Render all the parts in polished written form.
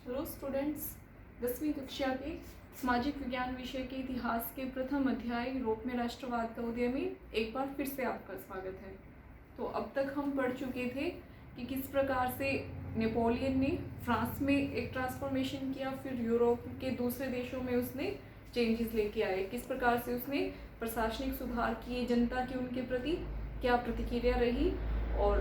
Hello students, 10वीं कक्षा के सामाजिक विज्ञान विषय के इतिहास के प्रथम अध्याय यूरोप में राष्ट्रवाद का उदय में एक बार फिर से आपका स्वागत है। तो अब तक हम पढ़ चुके थे कि किस प्रकार से नेपोलियन ने फ्रांस में एक ट्रांसफॉर्मेशन किया, फिर यूरोप के दूसरे देशों में उसने चेंजेस लेके आए, किस प्रकार से उसने प्रशासनिक सुधार किए, जनता की उनके प्रति क्या प्रतिक्रिया रही, और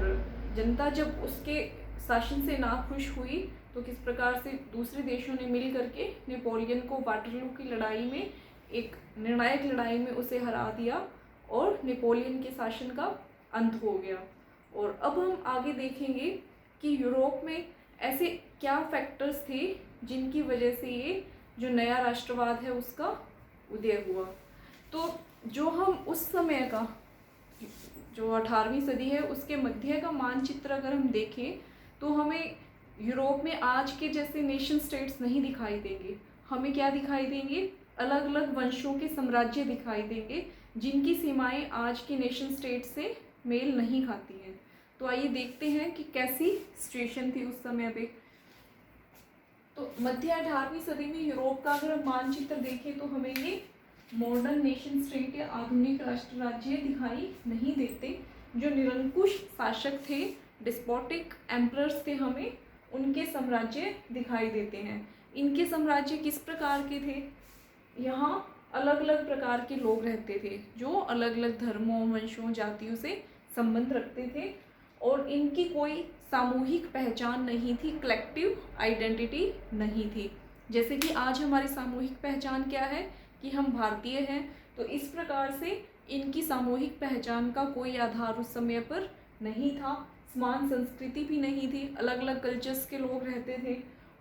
जनता जब उसके शासन से नाखुश हुई तो किस प्रकार से दूसरे देशों ने मिल करके नेपोलियन को वाटरलू की लड़ाई में, एक निर्णायक लड़ाई में उसे हरा दिया और नेपोलियन के शासन का अंत हो गया। और अब हम आगे देखेंगे कि यूरोप में ऐसे क्या फैक्टर्स थे जिनकी वजह से ये जो नया राष्ट्रवाद है उसका उदय हुआ। तो जो हम उस समय का जो 18वीं सदी है उसके मध्य का मानचित्र अगर हम देखें तो हमें यूरोप में आज के जैसे नेशन स्टेट्स नहीं दिखाई देंगे। हमें क्या दिखाई देंगे? अलग अलग वंशों के साम्राज्य दिखाई देंगे जिनकी सीमाएं आज के नेशन स्टेट से मेल नहीं खाती हैं। तो आइए देखते हैं कि कैसी सिचुएशन थी उस समय पे। तो मध्य 18वीं सदी में यूरोप का अगर हम मानचित्र देखें तो हमें ये मॉडर्न नेशन स्टेट या आधुनिक राष्ट्र राज्य दिखाई नहीं देते। जो निरंकुश शासक थे, डिस्पोटिक एम्परर्स थे, हमें उनके साम्राज्य दिखाई देते हैं। इनके साम्राज्य किस प्रकार के थे? यहाँ अलग अलग प्रकार के लोग रहते थे जो अलग अलग धर्मों, वंशों, जातियों से संबंध रखते थे और इनकी कोई सामूहिक पहचान नहीं थी, कलेक्टिव आइडेंटिटी नहीं थी। जैसे कि आज हमारी सामूहिक पहचान क्या है कि हम भारतीय हैं, तो इस प्रकार से इनकी सामूहिक पहचान का कोई आधार उस समय पर नहीं था। समान संस्कृति भी नहीं थी, अलग अलग कल्चर्स के लोग रहते थे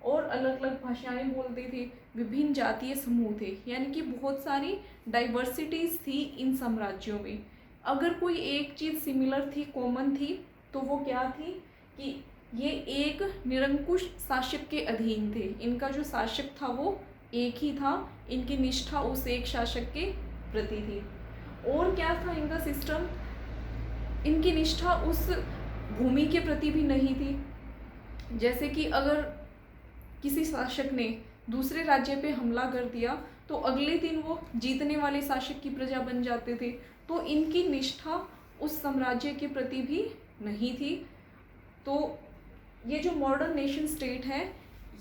और अलग अलग भाषाएं बोलते थे, विभिन्न जातीय समूह थे, यानी कि बहुत सारी डाइवर्सिटीज़ थी इन साम्राज्यों में। अगर कोई एक चीज़ सिमिलर थी, कॉमन थी, तो वो क्या थी कि ये एक निरंकुश शासक के अधीन थे। इनका जो शासक था वो एक ही था, इनकी निष्ठा उस एक शासक के प्रति थी। और क्या था इनका सिस्टम? इनकी निष्ठा उस भूमि के प्रति भी नहीं थी। जैसे कि अगर किसी शासक ने दूसरे राज्य पे हमला कर दिया तो अगले दिन वो जीतने वाले शासक की प्रजा बन जाते थे, तो इनकी निष्ठा उस साम्राज्य के प्रति भी नहीं थी। तो ये जो मॉडर्न नेशन स्टेट है,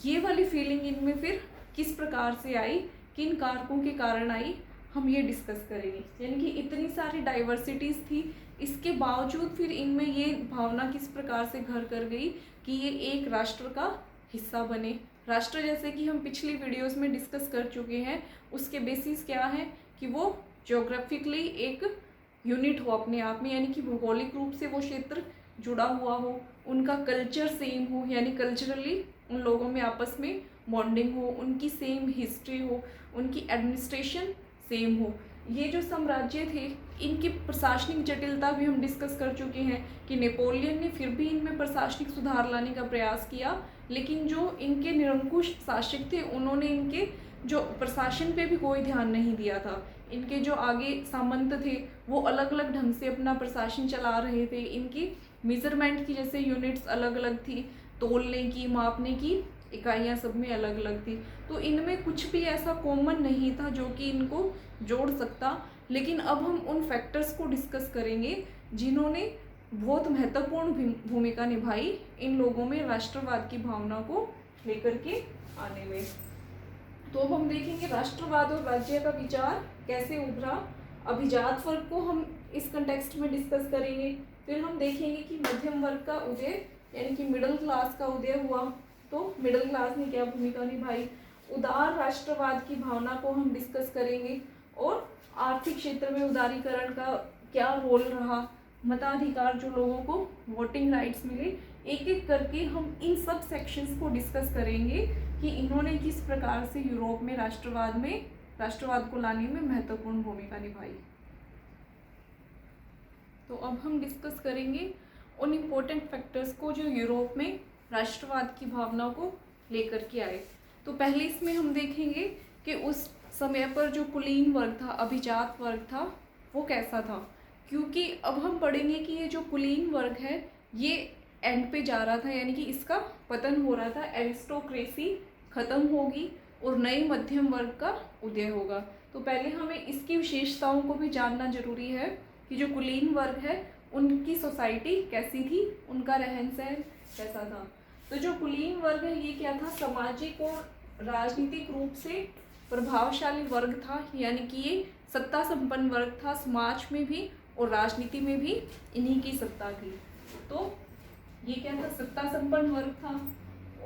ये वाली फीलिंग इनमें फिर किस प्रकार से आई, किन कारकों के कारण आई, हम ये डिस्कस करेंगे। यानी कि इतनी सारी डाइवर्सिटीज़ थी, इसके बावजूद फिर इनमें ये भावना किस प्रकार से घर कर गई कि ये एक राष्ट्र का हिस्सा बने। राष्ट्र जैसे कि हम पिछली वीडियोस में डिस्कस कर चुके हैं, उसके बेसिस क्या है कि वो ज्योग्राफिकली एक यूनिट हो अपने आप में, यानी कि भौगोलिक रूप से वो क्षेत्र जुड़ा हुआ हो, उनका कल्चर सेम हो, यानी कल्चरली उन लोगों में आपस में बॉन्डिंग हो, उनकी सेम हिस्ट्री हो, उनकी एडमिनिस्ट्रेशन सेम हो। ये जो साम्राज्य थे इनकी प्रशासनिक जटिलता भी हम डिस्कस कर चुके हैं कि नेपोलियन ने फिर भी इनमें प्रशासनिक सुधार लाने का प्रयास किया, लेकिन जो इनके निरंकुश शासक थे उन्होंने इनके जो प्रशासन पे भी कोई ध्यान नहीं दिया था। इनके जो आगे सामंत थे वो अलग अलग ढंग से अपना प्रशासन चला रहे थे। इनकी मेजरमेंट की जैसे यूनिट्स अलग अलग थी, तोलने की, मापने की इकाइयाँ सब में अलग अलग थी। तो इनमें कुछ भी ऐसा कॉमन नहीं था जो कि इनको जोड़ सकता। लेकिन अब हम उन फैक्टर्स को डिस्कस करेंगे जिन्होंने बहुत महत्वपूर्ण भूमिका निभाई इन लोगों में राष्ट्रवाद की भावना को लेकर के आने में। तो अब हम देखेंगे राष्ट्रवाद और राज्य का विचार कैसे उभरा। अभिजात वर्ग को हम इस कंटेक्स्ट में डिस्कस करेंगे। फिर हम देखेंगे कि मध्यम वर्ग का उदय यानी कि मिडिल क्लास का उदय हुआ, तो मिडिल क्लास ने क्या भूमिका निभाई। उदार राष्ट्रवाद की भावना को हम डिस्कस करेंगे और आर्थिक क्षेत्र में उदारीकरण का क्या रोल रहा, मताधिकार जो लोगों को वोटिंग राइट्स मिले। एक एक करके हम इन सब सेक्शंस को डिस्कस करेंगे कि इन्होंने किस प्रकार से यूरोप में राष्ट्रवाद को लाने में महत्वपूर्ण भूमिका निभाई। तो अब हम डिस्कस करेंगे उन इम्पोर्टेंट फैक्टर्स को जो यूरोप में राष्ट्रवाद की भावना को लेकर के आए। तो पहले इसमें हम देखेंगे कि उस समय पर जो कुलीन वर्ग था, अभिजात वर्ग था, वो कैसा था। क्योंकि अब हम पढ़ेंगे कि ये जो कुलीन वर्ग है ये एंड पे जा रहा था, यानी कि इसका पतन हो रहा था, एरिस्टोक्रेसी खत्म होगी और नए मध्यम वर्ग का उदय होगा। तो पहले हमें इसकी विशेषताओं को भी जानना जरूरी है कि जो कुलीन वर्ग है उनकी सोसाइटी कैसी थी, उनका रहन सहन कैसा था। तो जो कुलीन वर्ग है ये क्या था, सामाजिक और राजनीतिक रूप से प्रभावशाली वर्ग था, यानी कि ये सत्ता संपन्न वर्ग था, समाज में भी और राजनीति में भी इन्हीं की सत्ता थी। तो ये क्या था, सत्ता संपन्न वर्ग था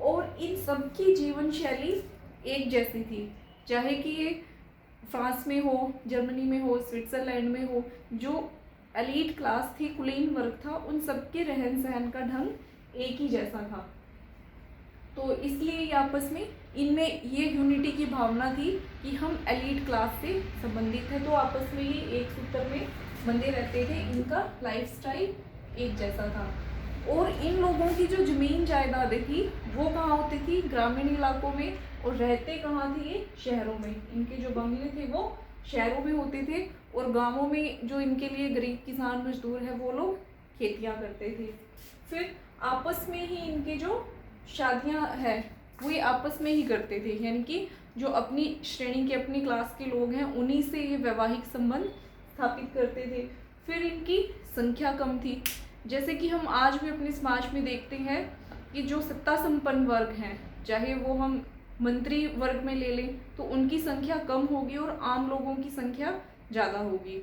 और इन सबकी जीवन शैली एक जैसी थी, चाहे कि ये फ्रांस में हो, जर्मनी में हो, स्विट्जरलैंड में हो। जो एलीट क्लास थी, कुलीन वर्ग था, उन सबके रहन सहन का ढंग एक ही जैसा था। तो इसलिए ये आपस में इनमें ये यूनिटी की भावना थी कि हम एलीट क्लास से संबंधित हैं, तो आपस में ये एक सूत्र में बंधे रहते थे, इनका लाइफस्टाइल एक जैसा था। और इन लोगों की जो जमीन जायदादें थी वो कहाँ होती थी, ग्रामीण इलाकों में, और रहते कहाँ थे ये, शहरों में। इनके जो बंगले थे वो शहरों में होते थे और गांवों में जो इनके लिए गरीब किसान मजदूर है वो लोग खेतियां करते थे। फिर आपस में ही इनके जो शादियां है वो ये आपस में ही करते थे, यानी कि जो अपनी श्रेणी के, अपनी क्लास के लोग हैं उन्हीं से ये वैवाहिक संबंध स्थापित करते थे। फिर इनकी संख्या कम थी, जैसे कि हम आज भी अपने समाज में देखते हैं कि जो सत्ता संपन्न वर्ग हैं, चाहे वो हम मंत्री वर्ग में ले लें, तो उनकी संख्या कम होगी और आम लोगों की संख्या ज़्यादा होगी।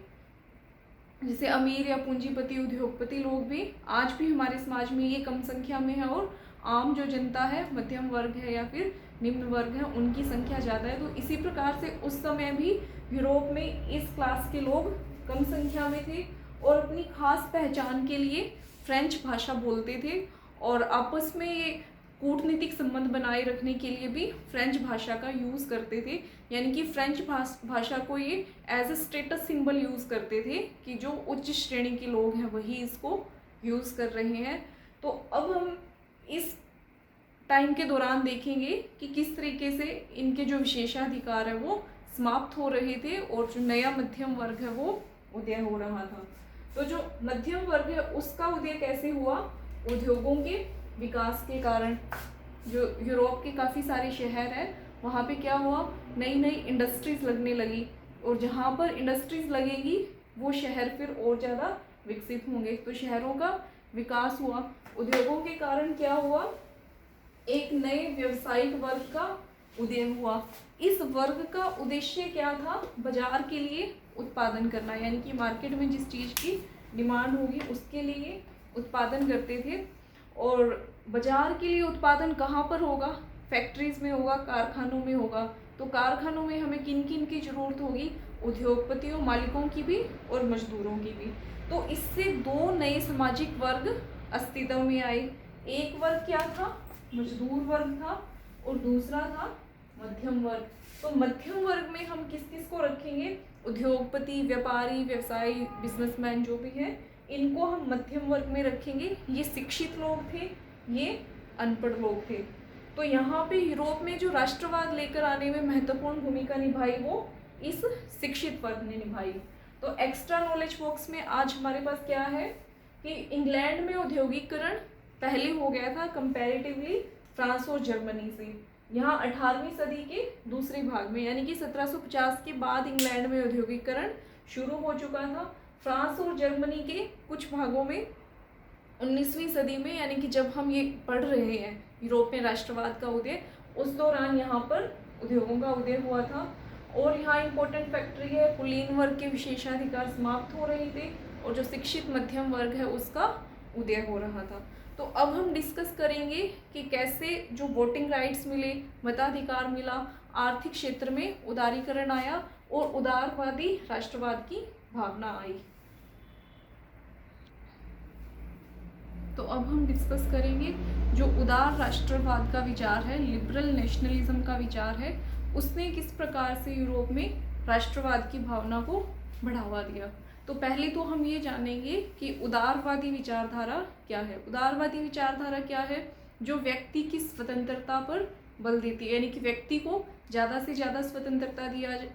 जैसे अमीर या पूंजीपति उद्योगपति लोग भी आज भी हमारे समाज में ये कम संख्या में है और आम जो जनता है, मध्यम वर्ग है या फिर निम्न वर्ग है, उनकी संख्या ज़्यादा है। तो इसी प्रकार से उस समय भी यूरोप में इस क्लास के लोग कम संख्या में थे और अपनी खास पहचान के लिए फ्रेंच भाषा बोलते थे और आपस में ये कूटनीतिक संबंध बनाए रखने के लिए भी फ्रेंच भाषा का यूज़ करते थे, यानी कि फ्रेंच भाषा को ये as a status symbol use करते थे कि जो उच्च श्रेणी के लोग हैं वही इसको यूज़ कर रहे हैं। तो अब हम इस टाइम के दौरान देखेंगे कि किस तरीके से इनके जो विशेषाधिकार है वो समाप्त हो रहे थे और जो नया मध्यम वर्ग है वो उदय हो रहा था। तो जो मध्यम वर्ग है उसका उदय कैसे हुआ, उद्योगों के विकास के कारण। जो यूरोप के काफ़ी सारे शहर हैं वहाँ पे क्या हुआ, नई नई इंडस्ट्रीज़ लगने लगी और जहाँ पर इंडस्ट्रीज़ लगेगी वो शहर फिर और ज़्यादा विकसित होंगे। तो शहरों का विकास हुआ। उद्योगों के कारण क्या हुआ, एक नए व्यवसायिक वर्ग का उदय हुआ। इस वर्ग का उद्देश्य क्या था, बाजार के लिए उत्पादन करना, यानी कि मार्केट में जिस चीज़ की डिमांड होगी उसके लिए उत्पादन करते थे। और बाजार के लिए उत्पादन कहाँ पर होगा, फैक्ट्रीज़ में होगा, कारखानों में होगा। तो कारखानों में हमें किन किन की ज़रूरत होगी, उद्योगपतियों, मालिकों की भी और मजदूरों की भी। तो इससे दो नए सामाजिक वर्ग अस्तित्व में आए। एक वर्ग क्या था, मजदूर वर्ग था और दूसरा था मध्यम वर्ग। तो मध्यम वर्ग में हम किस किस को रखेंगे, उद्योगपति, व्यापारी, व्यवसायी, बिजनेसमैन जो भी है, इनको हम मध्यम वर्ग में रखेंगे। ये शिक्षित लोग थे, ये अनपढ़ लोग थे। तो यहाँ पे यूरोप में जो राष्ट्रवाद लेकर आने में महत्वपूर्ण भूमिका निभाई वो इस शिक्षित वर्ग ने निभाई। तो एक्स्ट्रा नॉलेज बॉक्स में आज हमारे पास क्या है कि इंग्लैंड में औद्योगिकरण पहले हो गया था कंपैरेटिवली फ्रांस और जर्मनी से। यहाँ 18वीं सदी के दूसरे भाग में, यानी कि 1750 के बाद इंग्लैंड में औद्योगिकरण शुरू हो चुका था। फ्रांस और जर्मनी के कुछ भागों में 19वीं सदी में, यानी कि जब हम ये पढ़ रहे हैं यूरोप में राष्ट्रवाद का उदय, उस दौरान यहाँ पर उद्योगों का उदय हुआ था। और यहाँ इम्पोर्टेंट फैक्टर है, कुलीन वर्ग के विशेषाधिकार समाप्त हो रहे थे और जो शिक्षित मध्यम वर्ग है उसका उदय हो रहा था। तो अब हम डिस्कस करेंगे कि कैसे जो वोटिंग राइट्स मिले, मताधिकार मिला, आर्थिक क्षेत्र में उदारीकरण आया और उदारवादी राष्ट्रवाद की भावना आई। तो अब हम डिस्कस करेंगे जो उदार राष्ट्रवाद का विचार है, लिबरल नेशनलिज्म का विचार है, उसने किस प्रकार से यूरोप में राष्ट्रवाद की भावना को बढ़ावा दिया। तो पहले तो हम ये जानेंगे कि उदारवादी विचारधारा क्या है। उदारवादी विचारधारा क्या है, जो व्यक्ति की स्वतंत्रता पर बल देती है, यानी कि व्यक्ति को ज़्यादा से ज़्यादा स्वतंत्रता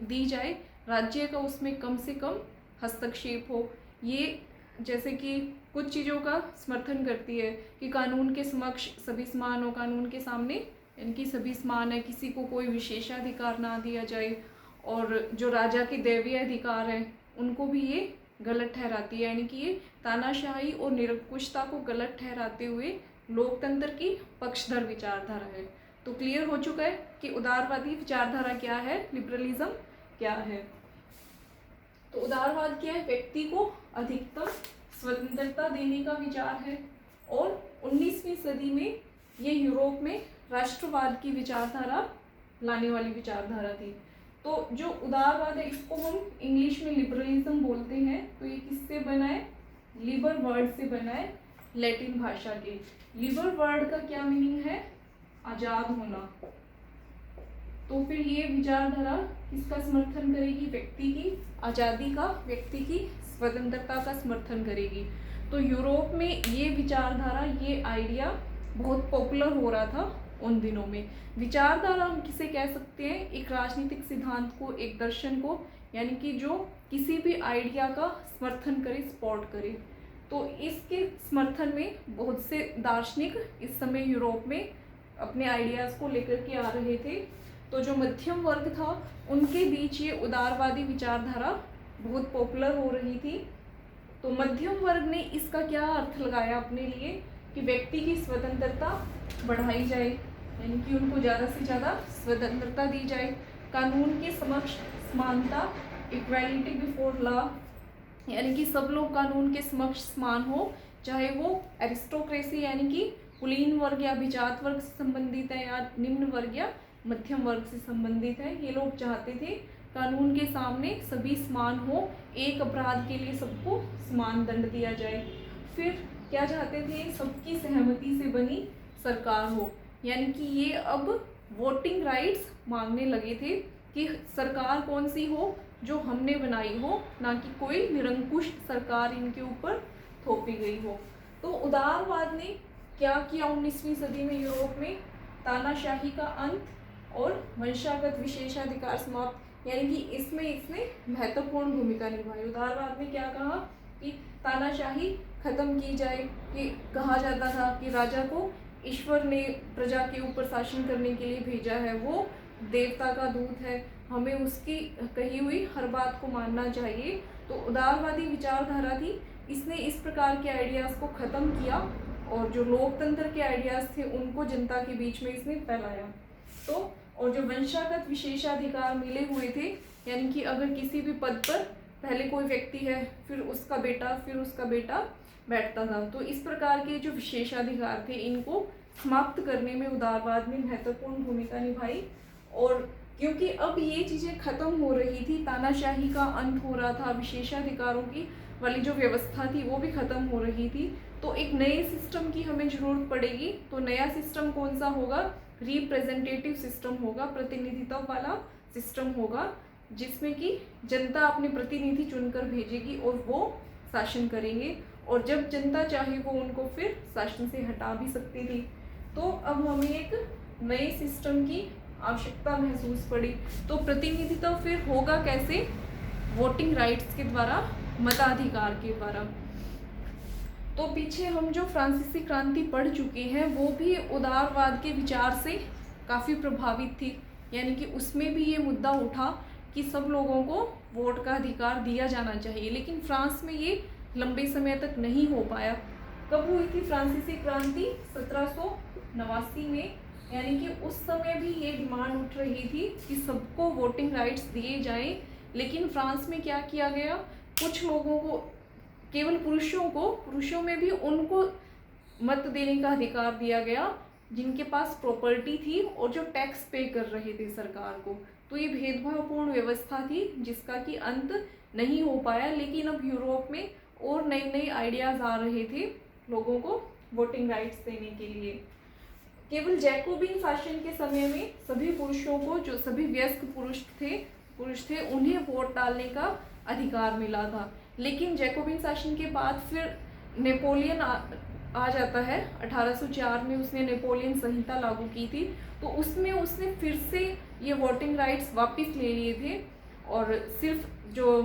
दी जाए, राज्य का उसमें कम से कम हस्तक्षेप हो। ये जैसे कि कुछ चीज़ों का समर्थन करती है कि कानून के समक्ष सभी समान हो, कानून के सामने इनकी सभी समान है, किसी को कोई विशेषाधिकार ना दिया जाए, और जो राजा के दैवीय अधिकार हैं उनको भी ये गलत ठहराती है। यानी कि ये तानाशाही और निरंकुशता को गलत ठहराते हुए लोकतंत्र की पक्षधर विचारधारा है। तो क्लियर हो चुका है कि उदारवादी विचारधारा क्या है, लिबरलिज्म क्या है। तो उदारवाद क्या है, व्यक्ति को अधिकतम स्वतंत्रता देने का विचार है, और 19वीं सदी में ये यूरोप में राष्ट्रवाद की विचारधारा लाने वाली विचारधारा थी। तो जो उदारवाद है इसको हम इंग्लिश में लिबरलिज्म बोलते हैं। तो ये किससे बना है, लिबर वर्ड से बना है, लैटिन भाषा के। लिबर वर्ड का क्या मीनिंग है, आजाद होना। तो फिर ये विचारधारा किसका समर्थन करेगी, व्यक्ति की आज़ादी का, व्यक्ति की स्वतंत्रता का समर्थन करेगी। तो यूरोप में ये विचारधारा, ये आइडिया बहुत पॉपुलर हो रहा था उन दिनों में। विचारधारा हम किसे कह सकते हैं, एक राजनीतिक सिद्धांत को, एक दर्शन को, यानी कि जो किसी भी आइडिया का समर्थन करे, सपोर्ट करे। तो इसके समर्थन में बहुत से दार्शनिक इस समय यूरोप में अपने आइडियाज़ को लेकर के आ रहे थे। तो जो मध्यम वर्ग था उनके बीच ये उदारवादी विचारधारा बहुत पॉपुलर हो रही थी। तो मध्यम वर्ग ने इसका क्या अर्थ लगाया अपने लिए कि व्यक्ति की स्वतंत्रता बढ़ाई जाए, यानी कि उनको ज़्यादा से ज़्यादा स्वतंत्रता दी जाए, कानून के समक्ष समानता, इक्वालिटी बिफोर लॉ, यानी कि सब लोग कानून के समक्ष समान हो, चाहे वो एरिस्टोक्रेसी यानी कि कुलीन वर्ग या अभिजात वर्ग से संबंधित है, या निम्न वर्ग या मध्यम वर्ग से संबंधित है। ये लोग चाहते थे कानून के सामने सभी समान हो, एक अपराध के लिए सबको समान दंड दिया जाए। फिर क्या चाहते थे, सबकी सहमति से बनी सरकार हो, यानी कि ये अब वोटिंग राइट्स मांगने लगे थे कि सरकार कौन सी हो, जो हमने बनाई हो, ना कि कोई निरंकुश सरकार इनके ऊपर थोपी गई हो। तो उदारवाद ने क्या किया 19वीं सदी में यूरोप में, तानाशाही का अंत और वंशागत विशेषाधिकार समाप्त, यानी कि इसमें इसने महत्वपूर्ण भूमिका निभाई। उदारवाद ने क्या कहा कि तानाशाही खत्म की जाए, कि कहा जाता था कि राजा को ईश्वर ने प्रजा के ऊपर शासन करने के लिए भेजा है, वो देवता का दूत है, हमें उसकी कही हुई हर बात को मानना चाहिए। तो उदारवादी विचारधारा थी, इसने इस प्रकार के आइडियाज़ को ख़त्म किया, और जो लोकतंत्र के आइडियाज़ थे उनको जनता के बीच में इसने फैलाया। तो और जो वंशागत विशेषाधिकार मिले हुए थे, यानी कि अगर किसी भी पद पर पहले कोई व्यक्ति है, फिर उसका बेटा, फिर उसका बेटा बैठता था, तो इस प्रकार के जो विशेषाधिकार थे इनको समाप्त करने में उदारवाद ने महत्वपूर्ण भूमिका निभाई। और क्योंकि अब ये चीज़ें खत्म हो रही थी, तानाशाही का अंत हो रहा था, विशेषाधिकारों की वाली जो व्यवस्था थी वो भी खत्म हो रही थी, तो एक नए सिस्टम की हमें ज़रूरत पड़ेगी। तो नया सिस्टम कौन सा होगा, रिप्रेजेंटेटिव सिस्टम होगा, प्रतिनिधित्व वाला सिस्टम होगा, जिसमें कि जनता अपने प्रतिनिधि चुनकर भेजेगी और वो शासन करेंगे, और जब जनता चाहे वो उनको फिर शासन से हटा भी सकती थी। तो अब हमें एक नए सिस्टम की आवश्यकता महसूस पड़ी। तो प्रतिनिधित्व फिर होगा कैसे, वोटिंग राइट्स के द्वारा, मताधिकार के द्वारा। तो पीछे हम जो फ्रांसीसी क्रांति पढ़ चुके हैं वो भी उदारवाद के विचार से काफ़ी प्रभावित थी, यानी कि उसमें भी ये मुद्दा उठा कि सब लोगों को वोट का अधिकार दिया जाना चाहिए, लेकिन फ्रांस में ये लंबे समय तक नहीं हो पाया। कब हुई थी फ्रांसीसी क्रांति, 1789 में, यानी कि उस समय भी ये डिमांड उठ रही थी कि सबको वोटिंग राइट्स दिए जाएं, लेकिन फ्रांस में क्या किया गया, कुछ लोगों को, केवल पुरुषों में भी उनको मत देने का अधिकार दिया गया जिनके पास प्रॉपर्टी थी और जो टैक्स पे कर रहे थे सरकार को। तो ये भेदभावपूर्ण व्यवस्था थी जिसका कि अंत नहीं हो पाया, लेकिन अब यूरोप में और नए नए आइडियाज़ आ रहे थे लोगों को वोटिंग राइट्स देने के लिए। केवल जैकोबिन शासन के समय में सभी पुरुषों को, जो सभी वयस्क पुरुष थे उन्हें वोट डालने का अधिकार मिला था, लेकिन जैकोबिन शासन के बाद फिर नेपोलियन आ जाता है। 1804 में उसने नेपोलियन संहिता लागू की थी, तो उसमें उसने फिर से ये वोटिंग राइट्स वापस ले लिए थे, और सिर्फ जो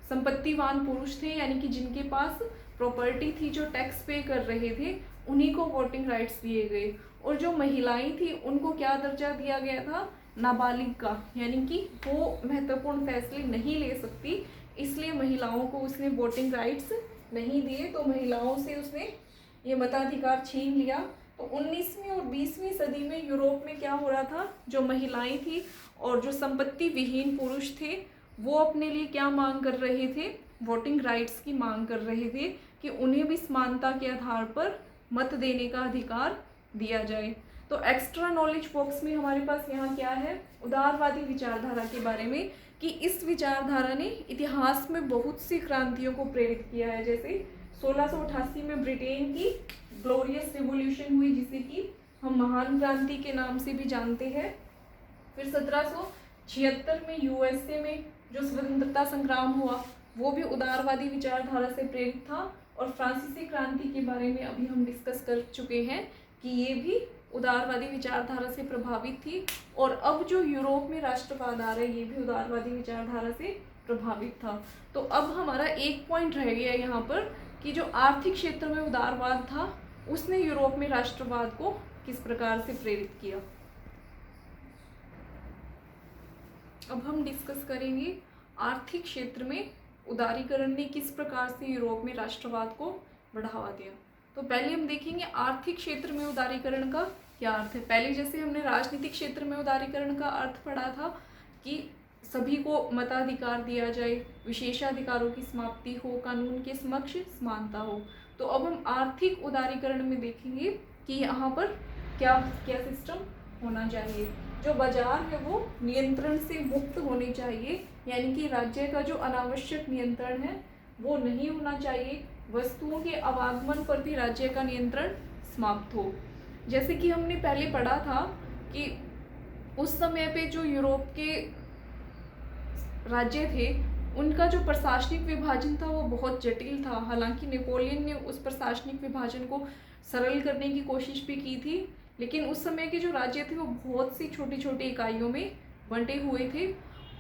संपत्तिवान पुरुष थे, यानी कि जिनके पास प्रॉपर्टी थी जो टैक्स पे कर रहे थे उन्हीं को वोटिंग राइट्स दिए गए, और जो महिलाएं थी उनको क्या दर्जा दिया गया था, नाबालिग का, यानी कि वो महत्वपूर्ण फैसले नहीं ले सकती, इसलिए महिलाओं को उसने वोटिंग राइट्स नहीं दिए, तो महिलाओं से उसने ये मताधिकार छीन लिया। तो 19वीं और 20वीं सदी में यूरोप में क्या हो रहा था, जो महिलाएं थी और जो संपत्ति विहीन पुरुष थे वो अपने लिए क्या मांग कर रहे थे, वोटिंग राइट्स की मांग कर रहे थे कि उन्हें भी समानता के आधार पर मत देने का अधिकार दिया जाए। तो एक्स्ट्रा नॉलेज बॉक्स में हमारे पास यहाँ क्या है, उदारवादी विचारधारा के बारे में, कि इस विचारधारा ने इतिहास में बहुत सी क्रांतियों को प्रेरित किया है। जैसे 1688 में ब्रिटेन की ग्लोरियस रिवॉल्यूशन हुई, जिसे कि हम महान क्रांति के नाम से भी जानते हैं। फिर 1776 में यूएसए में जो स्वतंत्रता संग्राम हुआ वो भी उदारवादी विचारधारा से प्रेरित था, और फ्रांसीसी क्रांति के बारे में अभी हम डिस्कस कर चुके हैं कि ये भी उदारवादी विचारधारा से प्रभावित थी। और अब जो यूरोप में राष्ट्रवाद आ रहा है ये भी उदारवादी विचारधारा से प्रभावित था। तो अब हमारा एक पॉइंट रह गया यहाँ पर कि जो आर्थिक क्षेत्र में उदारवाद था उसने यूरोप में राष्ट्रवाद को किस प्रकार से प्रेरित किया। अब हम डिस्कस करेंगे आर्थिक क्षेत्र में उदारीकरण ने किस प्रकार से यूरोप में राष्ट्रवाद को बढ़ावा दिया। तो पहले हम देखेंगे आर्थिक क्षेत्र में उदारीकरण का क्या अर्थ है। पहले जैसे हमने राजनीतिक क्षेत्र में उदारीकरण का अर्थ पढ़ा था कि सभी को मताधिकार दिया जाए, विशेषाधिकारों की समाप्ति हो, कानून के समक्ष समानता हो। तो अब हम आर्थिक उदारीकरण में देखेंगे कि यहाँ पर क्या क्या सिस्टम होना चाहिए। जो बाजार है वो नियंत्रण से मुक्त होने चाहिए, यानी कि राज्य का जो अनावश्यक नियंत्रण है वो नहीं होना चाहिए। वस्तुओं के आवागमन पर भी राज्य का नियंत्रण समाप्त हो। जैसे कि हमने पहले पढ़ा था कि उस समय पे जो यूरोप के राज्य थे उनका जो प्रशासनिक विभाजन था वो बहुत जटिल था। हालांकि नेपोलियन ने उस प्रशासनिक विभाजन को सरल करने की कोशिश भी की थी, लेकिन उस समय के जो राज्य थे वो बहुत सी छोटी छोटी इकाइयों में बंटे हुए थे।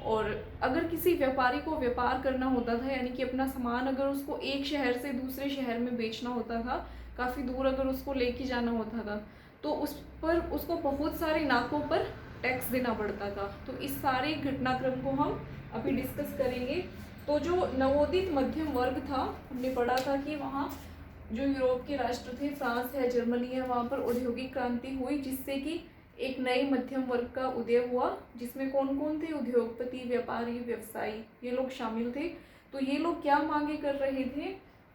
और अगर किसी व्यापारी को व्यापार करना होता था, यानी कि अपना सामान अगर उसको एक शहर से दूसरे शहर में बेचना होता था, काफ़ी दूर अगर उसको लेके जाना होता था, तो उस पर उसको बहुत सारे नाकों पर टैक्स देना पड़ता था। तो इस सारे घटनाक्रम को हम अभी डिस्कस करेंगे। तो जो नवोदित मध्यम वर्ग था, हमने पढ़ा था कि वहाँ जो यूरोप के राष्ट्र थे, फ्रांस है, जर्मनी है, वहाँ पर औद्योगिक क्रांति हुई, जिससे कि एक नए मध्यम वर्ग का उदय हुआ, जिसमें कौन कौन थे, उद्योगपति, व्यापारी, व्यवसायी, ये लोग शामिल थे। तो ये लोग क्या मांगे कर रहे थे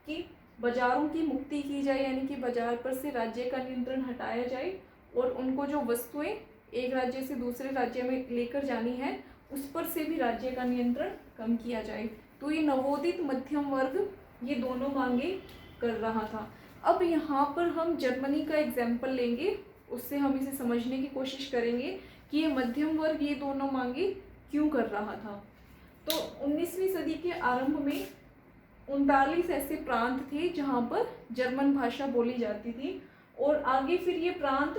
कि बाजारों की मुक्ति की जाए, यानी कि बाजार पर से राज्य का नियंत्रण हटाया जाए और उनको जो वस्तुएं एक राज्य से दूसरे राज्य में लेकर जानी है उस पर से भी राज्य का नियंत्रण कम किया जाए। तो ये नवोदित मध्यम वर्ग ये दोनों मांगे कर रहा था। अब यहाँ पर हम जर्मनी का एग्जाम्पल लेंगे, उससे हम इसे समझने की कोशिश करेंगे कि ये मध्यम वर्ग ये दोनों मांगे क्यों कर रहा था। तो 19वीं सदी के आरंभ में 39 ऐसे प्रांत थे जहाँ पर जर्मन भाषा बोली जाती थी, और आगे फिर ये प्रांत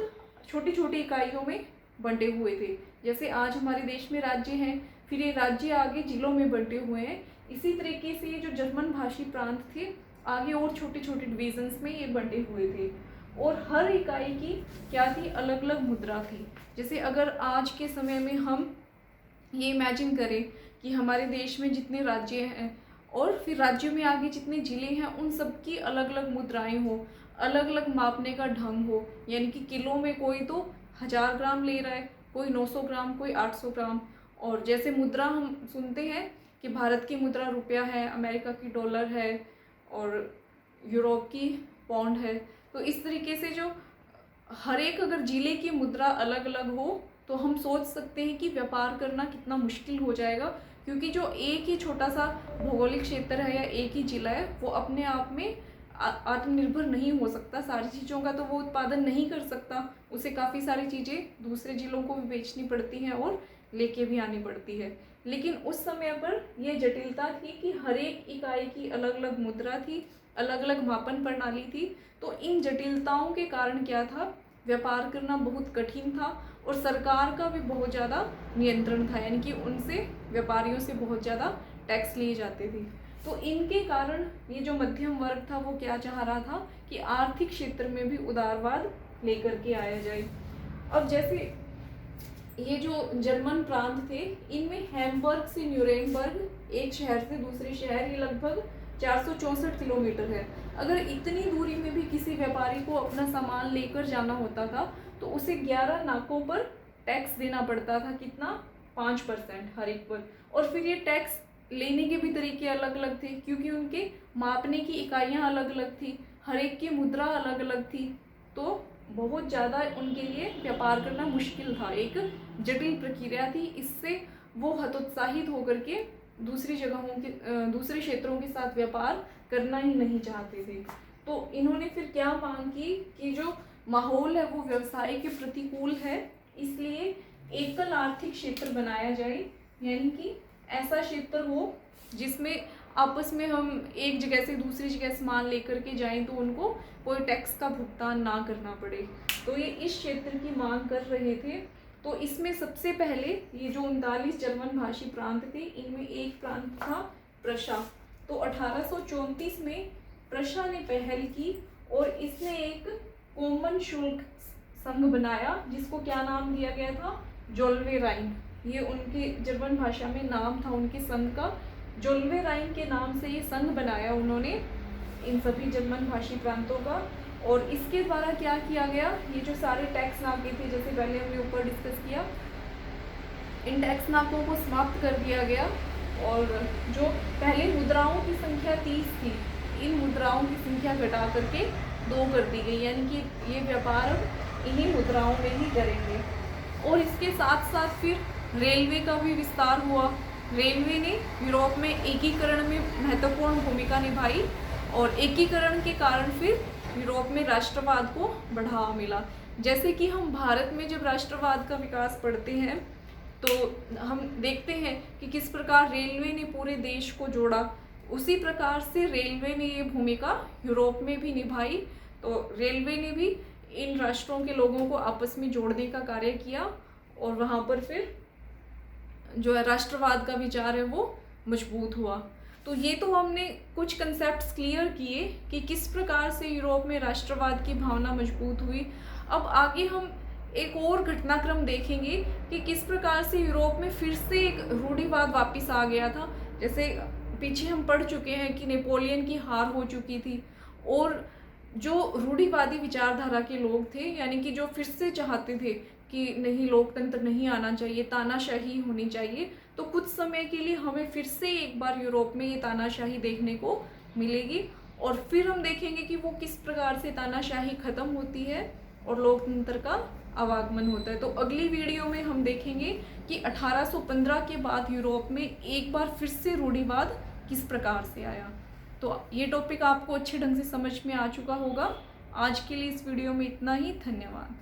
छोटी छोटी इकाइयों में बंटे हुए थे। जैसे आज हमारे देश में राज्य हैं, फिर ये राज्य आगे जिलों में बंटे हुए हैं। इसी तरीके से ये जो जर्मन भाषी प्रांत थे आगे और छोटे छोटे डिविजन्स में ये बंटे हुए थे, और हर इकाई की क्या थी, अलग अलग मुद्रा थी। जैसे अगर आज के समय में हम ये इमेजिन करें कि हमारे देश में जितने राज्य हैं और फिर राज्यों में आगे जितने जिले हैं उन सब की अलग अलग मुद्राएं हो, अलग अलग मापने का ढंग हो, यानी कि किलो में कोई तो 1000 ग्राम ले रहा है, कोई 900 ग्राम, कोई 800 ग्राम। और जैसे मुद्रा हम सुनते हैं कि भारत की मुद्रा रुपया है, अमेरिका की डॉलर है और यूरोप की पौंड है। तो इस तरीके से जो हर एक अगर जिले की मुद्रा अलग अलग हो तो हम सोच सकते हैं कि व्यापार करना कितना मुश्किल हो जाएगा, क्योंकि जो एक ही छोटा सा भौगोलिक क्षेत्र है या एक ही जिला है वो अपने आप में आत्मनिर्भर नहीं हो सकता, सारी चीज़ों का तो वो उत्पादन नहीं कर सकता, उसे काफ़ी सारी चीज़ें दूसरे जिलों को भी बेचनी पड़ती हैं और लेके भी आनी पड़ती है। लेकिन उस समय पर यह जटिलता थी कि हर एक इकाई की अलग अलग मुद्रा थी, अलग अलग मापन प्रणाली थी। तो इन जटिलताओं के कारण क्या था, व्यापार करना बहुत कठिन था और सरकार का भी बहुत ज़्यादा नियंत्रण था, यानी कि उनसे व्यापारियों से बहुत ज़्यादा टैक्स लिए जाते थे। तो इनके कारण ये जो मध्यम वर्ग था वो क्या चाह रहा था कि आर्थिक क्षेत्र में भी उदारवाद लेकर के आया जाए। अब जैसे ये जो जर्मन प्रांत थे, इनमें हैम्बर्ग से न्यूरेमबर्ग, एक शहर से दूसरे शहर, ये लगभग 464 किलोमीटर है। अगर इतनी दूरी में भी किसी व्यापारी को अपना सामान लेकर जाना होता था तो उसे 11 नाकों पर टैक्स देना पड़ता था। कितना? 5% हर एक पर। और फिर ये टैक्स लेने के भी तरीके अलग अलग थे, क्योंकि उनके मापने की इकाइयाँ अलग अलग थी, हर एक की मुद्रा अलग अलग थी। तो बहुत ज़्यादा उनके लिए व्यापार करना मुश्किल था, एक जटिल प्रक्रिया थी। इससे वो हतोत्साहित होकर के दूसरी जगहों के दूसरे क्षेत्रों के साथ व्यापार करना ही नहीं चाहते थे। तो इन्होंने फिर क्या मांग की कि जो माहौल है वो व्यवसाय के प्रतिकूल है, इसलिए एकल आर्थिक क्षेत्र बनाया जाए, यानी कि ऐसा क्षेत्र हो जिसमें आपस में हम एक जगह से दूसरी जगह सामान लेकर के जाएं तो उनको कोई टैक्स का भुगतान ना करना पड़े। तो ये इस क्षेत्र की मांग कर रहे थे। तो इसमें सबसे पहले ये जो 39 जर्मन भाषी प्रांत थे, इनमें एक प्रांत था प्रशा। तो 1834 में प्रशा ने पहल की और इसने एक कॉमन शुल्क संघ बनाया, जिसको क्या नाम दिया गया था? जोल्वेराइन। ये उनके जर्मन भाषा में नाम था उनके संघ का। जोल्वेराइन के नाम से ये संघ बनाया उन्होंने इन सभी जर्मन भाषी प्रांतों का। और इसके द्वारा क्या किया गया? ये जो सारे टैक्स नाके थे, जैसे पहले हमने ऊपर डिस्कस किया, इन टैक्स नाकों को समाप्त कर दिया गया। और जो पहले मुद्राओं की संख्या 30 थी, इन मुद्राओं की संख्या घटा करके 2 कर दी गई, यानी कि ये व्यापार अब इन्हीं मुद्राओं में ही करेंगे। और इसके साथ साथ फिर रेलवे का भी विस्तार हुआ। रेलवे ने यूरोप में एकीकरण में महत्वपूर्ण भूमिका निभाई और एकीकरण के कारण फिर यूरोप में राष्ट्रवाद को बढ़ावा मिला। जैसे कि हम भारत में जब राष्ट्रवाद का विकास पढ़ते हैं तो हम देखते हैं कि किस प्रकार रेलवे ने पूरे देश को जोड़ा, उसी प्रकार से रेलवे ने ये भूमिका यूरोप में भी निभाई। तो रेलवे ने भी इन राष्ट्रों के लोगों को आपस में जोड़ने का कार्य किया और वहाँ पर फिर जो है राष्ट्रवाद का विचार है वो मजबूत हुआ। तो ये तो हमने कुछ कंसेप्ट्स क्लियर किए कि किस प्रकार से यूरोप में राष्ट्रवाद की भावना मजबूत हुई। अब आगे हम एक और घटनाक्रम देखेंगे कि किस प्रकार से यूरोप में फिर से एक रूढ़िवाद वापस आ गया था। जैसे पीछे हम पढ़ चुके हैं कि नेपोलियन की हार हो चुकी थी और जो रूढ़िवादी विचारधारा के लोग थे, यानी कि जो फिर से चाहते थे कि नहीं, लोकतंत्र नहीं आना चाहिए, तानाशाही होनी चाहिए, तो कुछ समय के लिए हमें फिर से एक बार यूरोप में ये तानाशाही देखने को मिलेगी। और फिर हम देखेंगे कि वो किस प्रकार से तानाशाही खत्म होती है और लोकतंत्र का आवागमन होता है। तो अगली वीडियो में हम देखेंगे कि 1815 के बाद यूरोप में एक बार फिर से रूढ़िवाद किस प्रकार से आया। तो ये टॉपिक आपको अच्छे ढंग से समझ में आ चुका होगा। आज के लिए इस वीडियो में इतना ही। धन्यवाद।